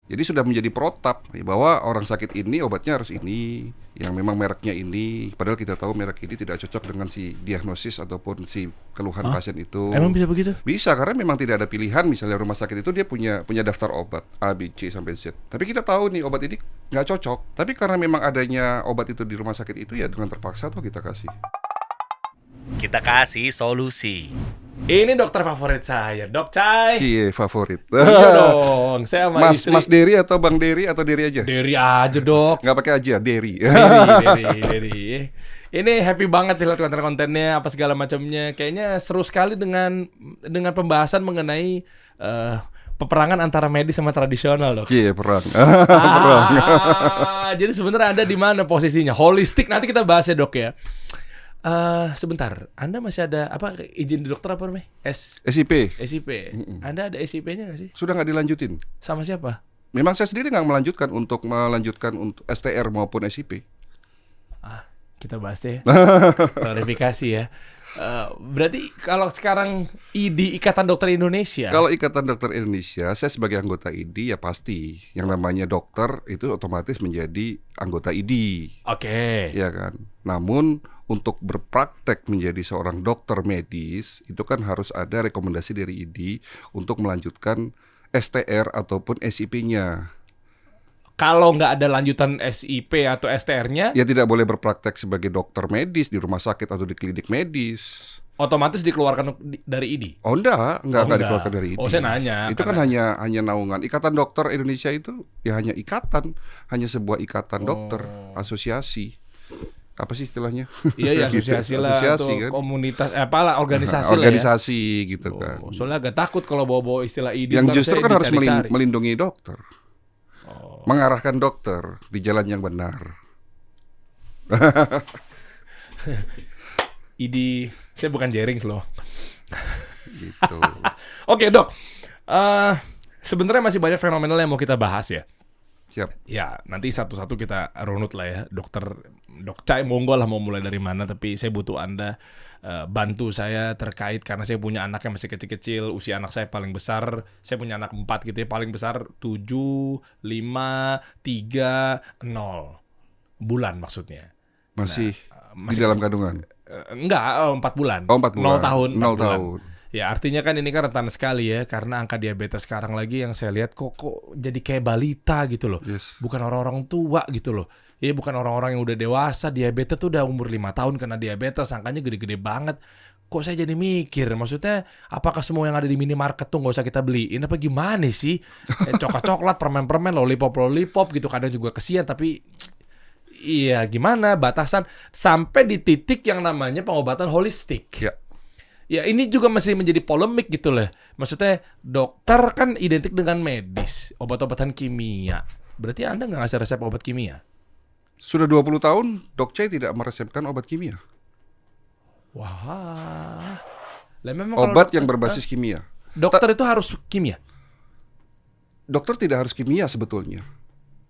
Jadi sudah menjadi protap bahwa orang sakit ini obatnya harus ini, yang memang mereknya ini. Padahal kita tahu merek ini tidak cocok dengan si diagnosis ataupun si keluhan Hah? pasien Emang itu. bisa begitu? Bisa karena memang tidak ada pilihan. Misalnya rumah sakit itu dia punya daftar obat A, B, C sampai Z. Tapi kita tahu nih obat ini nggak cocok. Tapi karena memang adanya obat itu di rumah sakit itu ya dengan terpaksa tuh kita kasih. Kita kasih solusi. Ini dokter favorit saya, Dok Cai. Cie favorit. Iya dong, saya sama istri. Mas Dery atau Bang Dery atau Dery aja? Dery aja, Dok. Nggak pakai aja, Dery. Dery. Ini happy banget lihat konten-kontennya apa segala macamnya. Kayaknya seru sekali dengan pembahasan mengenai peperangan antara medis sama tradisional, Dok. Cie perang. Perang. Jadi sebenarnya Anda di mana posisinya? Holistik nanti kita bahas ya, Dok ya. Sebentar, Anda masih ada apa izin di dokter apa namanya? SIP. SIP. Anda ada SIP-nya nggak sih? Sudah nggak dilanjutin. Sama siapa? Memang saya sendiri nggak melanjutkan untuk STR maupun SIP. Kita bahas deh. Klarifikasi ya. Berarti kalau sekarang ID Ikatan Dokter Indonesia. Kalau Ikatan Dokter Indonesia, saya sebagai anggota ID ya pasti yang namanya dokter itu otomatis menjadi anggota ID. Oke. Ya kan. Namun untuk berpraktek menjadi seorang dokter medis itu kan harus ada rekomendasi dari ID untuk melanjutkan STR ataupun SIP-nya. Kalau nggak ada lanjutan SIP atau STR-nya, Ya tidak boleh berpraktek sebagai dokter medis di rumah sakit atau di klinik medis. otomatis dikeluarkan dari ID. Oh enggak enggak. dikeluarkan dari ID. Oh, saya nanya, Itu kan karena- hanya naungan. Ikatan Dokter Indonesia itu ya hanya ikatan, hanya sebuah ikatan dokter, asosiasi. Apa sih istilahnya? Iya, Gitu, asosiasi lah, asosiasi atau kan. komunitas, apalah organisasi lah ya. Organisasi gitu kan. Soalnya agak takut kalau bawa-bawa istilah ID. Yang ntar justru saya kan harus dicari-cari. melindungi dokter. Mengarahkan dokter di jalan yang benar. ID, saya bukan Jerings loh. Gitu. Oke, Dok. Sebenarnya masih banyak fenomenal yang mau kita bahas ya. Siap. Ya, nanti satu-satu kita runut lah ya. Dok Cai, monggo lah mau mulai dari mana. Tapi saya butuh Anda bantu saya terkait karena saya punya anak yang masih kecil-kecil. Usia anak saya paling besar. Saya punya anak 4 gitu ya. Paling besar 7, 5, 3, 0 bulan maksudnya. Masih masih di dalam kandungan. Enggak, 4 bulan. Oh, 4 bulan. 0 tahun. 0 4 bulan. tahun. Ya artinya kan ini kan rentan sekali ya. Karena angka diabetes sekarang lagi yang saya lihat kok jadi kayak balita gitu loh. Yes. Bukan orang-orang tua gitu loh. Ya bukan orang-orang yang udah dewasa. Diabetes tuh udah umur 5 tahun kena diabetes. Angkanya gede-gede banget. Kok saya jadi mikir, maksudnya apakah semua yang ada di minimarket tuh gak usah kita beliin apa gimana sih? Coklat-coklat, permen-permen, lollipop gitu. Kadang juga kesian tapi iya gimana batasan. Sampai di titik yang namanya pengobatan holistik. Ya. Ya ini juga masih menjadi polemik gitu loh. Maksudnya dokter kan identik dengan medis, obat-obatan kimia. Berarti Anda nggak ngasih resep obat kimia? Sudah 20 tahun Dok Cai tidak meresepkan obat kimia. Wah. Lah memang kalau Obat dokter- yang berbasis kimia. Dokter itu harus kimia. Dokter tidak harus kimia sebetulnya.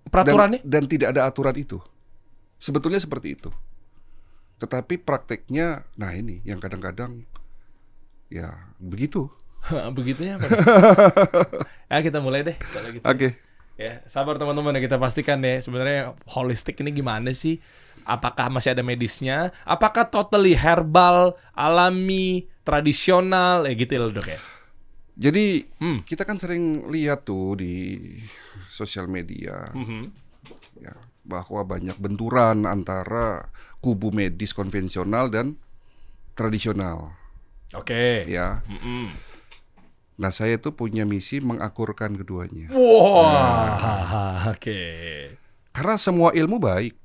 Peraturannya? Dan tidak ada aturan itu. Sebetulnya seperti itu. Tetapi prakteknya, nah ini yang kadang-kadang ya begitu. Begitunya apa? Ya kita mulai deh kalau gitu. Oke. Ya, sabar teman-teman ya kita pastikan ya sebenarnya holistik ini gimana sih? Apakah masih ada medisnya? Apakah totally herbal, alami, tradisional, gitu loh Dok ya? Jadi kita kan sering lihat tuh di sosial media ya, bahwa banyak benturan antara kubu medis konvensional dan tradisional. Oke. Ya. Nah, saya tuh punya misi mengakurkan keduanya. Wah, oke. Karena semua ilmu baik.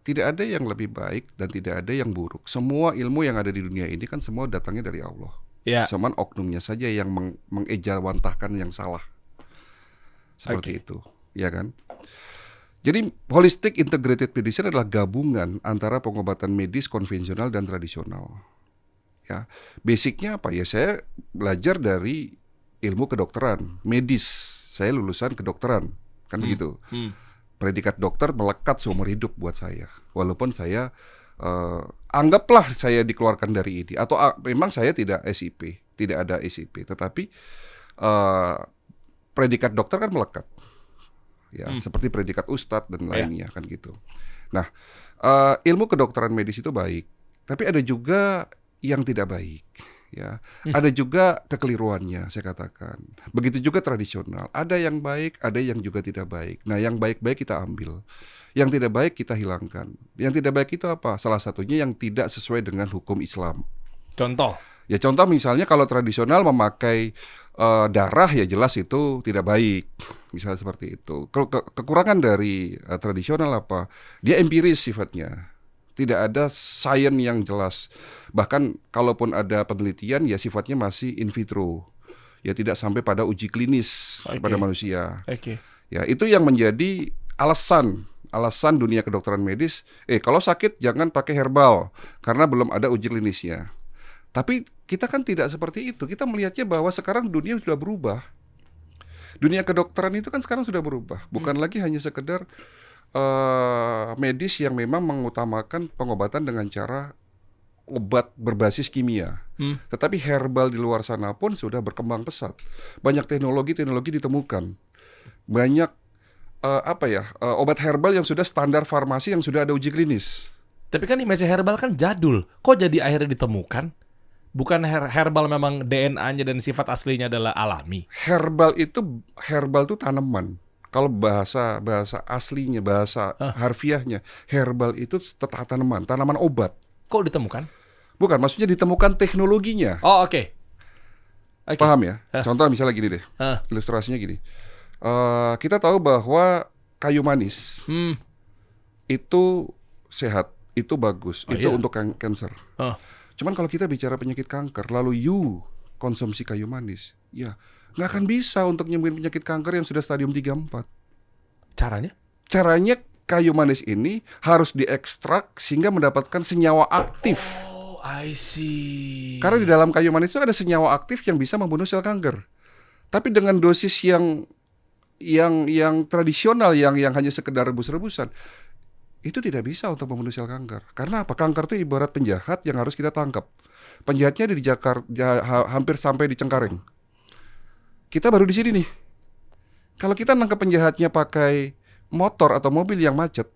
Tidak ada yang lebih baik dan tidak ada yang buruk. Semua ilmu yang ada di dunia ini kan semua datangnya dari Allah. Ya. Cuman oknumnya saja yang mengejawantahkan yang salah. Seperti itu, ya kan? Jadi holistic integrated medicine adalah gabungan antara pengobatan medis konvensional dan tradisional. Ya, basicnya apa ya? Saya belajar dari ilmu kedokteran, medis. Saya lulusan kedokteran, kan begitu. Predikat dokter melekat seumur hidup buat saya. Walaupun saya anggaplah saya dikeluarkan dari ID atau memang saya tidak SIP, tidak ada SIP, tetapi predikat dokter kan melekat. ya, seperti predikat ustadz dan Iya. lainnya kan gitu. Nah, ilmu kedokteran medis itu baik, tapi ada juga yang tidak baik, ya. Ada juga kekeliruannya, saya katakan. Begitu juga tradisional, ada yang baik, ada yang juga tidak baik. Nah, yang baik-baik kita ambil, yang tidak baik kita hilangkan. Yang tidak baik itu apa? Salah satunya yang tidak sesuai dengan hukum Islam. Contoh. Ya contoh misalnya kalau tradisional memakai darah, ya jelas itu tidak baik. Misalnya seperti itu. Kekurangan dari tradisional apa? Dia empiris sifatnya. Tidak ada sains yang jelas. Bahkan kalaupun ada penelitian, ya sifatnya masih in vitro. Ya tidak sampai pada uji klinis pada manusia. Oke. Ya itu yang menjadi alasan dunia kedokteran medis. Kalau sakit jangan pakai herbal karena belum ada uji klinisnya. Tapi kita kan tidak seperti itu. Kita melihatnya bahwa sekarang dunia sudah berubah. Dunia kedokteran itu kan sekarang sudah berubah. Bukan lagi hanya sekedar medis yang memang mengutamakan pengobatan dengan cara obat berbasis kimia. Tetapi herbal di luar sana pun sudah berkembang pesat. Banyak teknologi ditemukan. Banyak obat herbal yang sudah standar farmasi yang sudah ada uji klinis. Tapi kan image herbal kan jadul. Kok jadi akhirnya ditemukan? Bukan herbal memang DNA-nya dan sifat aslinya adalah alami. Herbal itu tanaman. Kalau bahasa aslinya, bahasa harfiahnya, herbal itu tanaman obat. Kok ditemukan? Bukan, maksudnya ditemukan teknologinya. Oh, oke. Paham ya? Contoh misalnya gini deh, ilustrasinya gini. Kita tahu bahwa kayu manis itu sehat, itu bagus, itu untuk kanker. Cuman kalau kita bicara penyakit kanker, lalu you konsumsi kayu manis, ya nggak akan bisa untuk nyembuhin penyakit kanker yang sudah stadium 3-4. Caranya? Caranya kayu manis ini harus diekstrak sehingga mendapatkan senyawa aktif. Oh, I see. Karena di dalam kayu manis itu ada senyawa aktif yang bisa membunuh sel kanker. Tapi dengan dosis yang tradisional, yang hanya sekedar rebus-rebusan, itu tidak bisa untuk membunuh sel kanker. Karena apa? Kanker itu ibarat penjahat yang harus kita tangkap. Penjahatnya ada di Jakarta, hampir sampai di Cengkareng. Kita baru di sini nih. Kalau kita nangkap penjahatnya pakai motor atau mobil yang macet,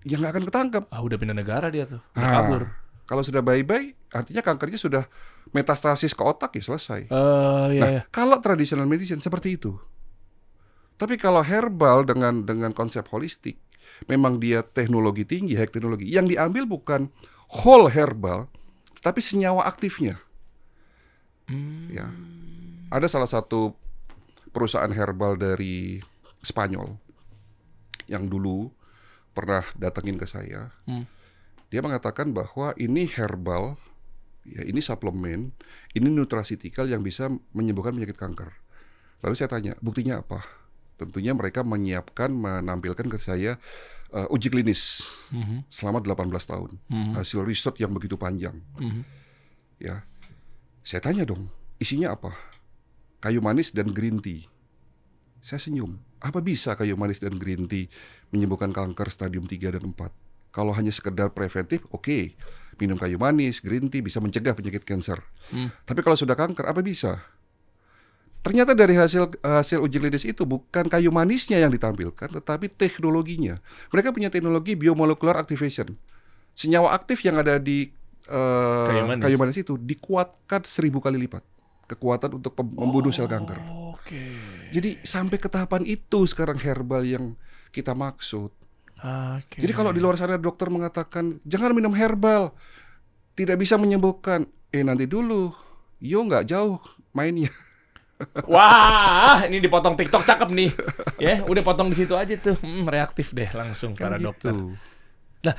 ya nggak akan ketangkep. Udah pindah negara dia tuh, udah kabur. Kalau sudah bye-bye, artinya kankernya sudah metastasis ke otak, ya selesai. Kalau traditional medicine seperti itu. Tapi kalau herbal dengan konsep holistik, memang dia teknologi tinggi, high teknologi. Yang diambil bukan whole herbal, tapi senyawa aktifnya. Ya, ada salah satu perusahaan herbal dari Spanyol yang dulu pernah datengin ke saya. Dia mengatakan bahwa ini herbal, ya ini suplemen, ini nutraceutical yang bisa menyembuhkan penyakit kanker. Lalu saya tanya, buktinya apa? Tentunya mereka menampilkan ke saya uji klinis selama 18 tahun. Hasil riset yang begitu panjang. Ya, saya tanya dong, isinya apa? Kayu manis dan green tea. Saya senyum. Apa bisa kayu manis dan green tea menyembuhkan kanker stadium 3 dan 4? Kalau hanya sekedar preventif, oke. Minum kayu manis, green tea bisa mencegah penyakit kanker. Tapi kalau sudah kanker, apa bisa? Ternyata dari hasil uji klinis itu bukan kayu manisnya yang ditampilkan, tetapi teknologinya. Mereka punya teknologi biomolecular activation. Senyawa aktif yang ada di kayu manis itu dikuatkan 1000 kali lipat kekuatan untuk membunuh sel kanker. Jadi sampai ke tahapan itu sekarang herbal yang kita maksud. Jadi kalau di luar sana dokter mengatakan jangan minum herbal, tidak bisa menyembuhkan. Nanti dulu, nggak jauh mainnya. Wah, ini dipotong TikTok cakep nih. Ya, udah potong di situ aja tuh. Reaktif deh langsung kan para gitu. dokter. Nah,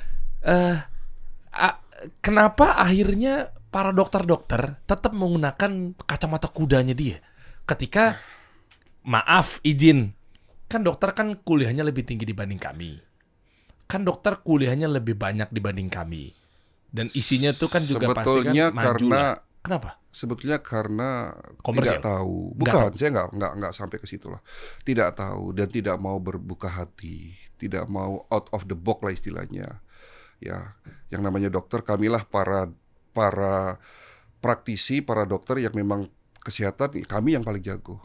kenapa akhirnya para dokter-dokter tetap menggunakan kacamata kudanya dia? Ketika, maaf, izin, kan dokter kan kuliahnya lebih tinggi dibanding kami. Kan dokter kuliahnya lebih banyak dibanding kami. Dan isinya tuh kan juga pasti kan maju lah. Kenapa? Sebetulnya karena komersial? Tidak tahu. Bukan, saya nggak sampai ke situ lah. Tidak tahu dan tidak mau berbuka hati, tidak mau out of the box lah istilahnya. Ya, yang namanya dokter, kamilah para praktisi, para dokter yang memang kesehatan, kami yang paling jago,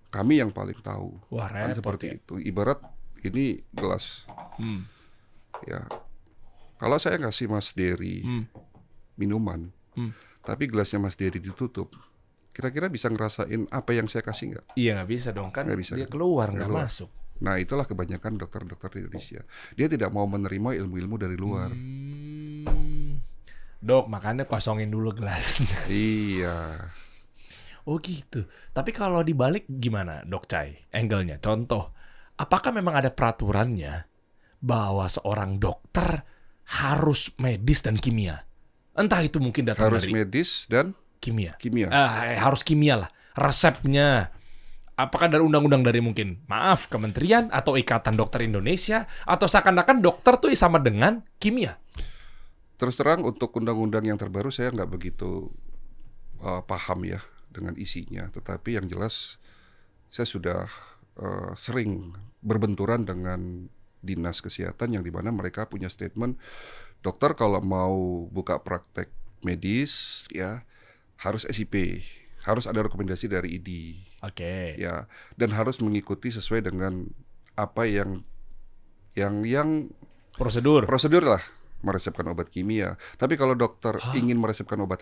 kami yang paling tahu. Wah, repot, kan seperti ya. itu. Ibarat ini gelas. Hmm. Ya, kalau saya ngasih Mas Dery minuman, tapi gelasnya Mas Dery ditutup, kira-kira bisa ngerasain apa yang saya kasih nggak? Iya nggak bisa dong kan, Nggak bisa, dia kan? keluar Nggak nggak keluar. masuk. Nah, itulah kebanyakan dokter-dokter di Indonesia. Dia tidak mau menerima ilmu-ilmu dari luar. Dok, makanya kosongin dulu gelasnya. Iya. Oh gitu. Tapi kalau dibalik gimana, Dok Cai? Angle-nya, contoh, apakah memang ada peraturannya bahwa seorang dokter harus medis dan kimia? Entah itu mungkin datang Harus dari medis dan kimia. kimia. Harus kimia lah. Resepnya. Apakah dari undang-undang dari mungkin, maaf, kementerian atau Ikatan Dokter Indonesia, atau seakan-akan dokter tuh sama dengan kimia? Terus terang untuk undang-undang yang terbaru saya nggak begitu paham ya dengan isinya. Tetapi yang jelas saya sudah sering berbenturan dengan dinas kesehatan yang dimana mereka punya statement, dokter kalau mau buka praktek medis ya harus SIP, harus ada rekomendasi dari ID. Oke. Ya, dan harus mengikuti sesuai dengan apa yang Prosedur. prosedur lah meresepkan obat kimia. Tapi kalau dokter ingin meresepkan obat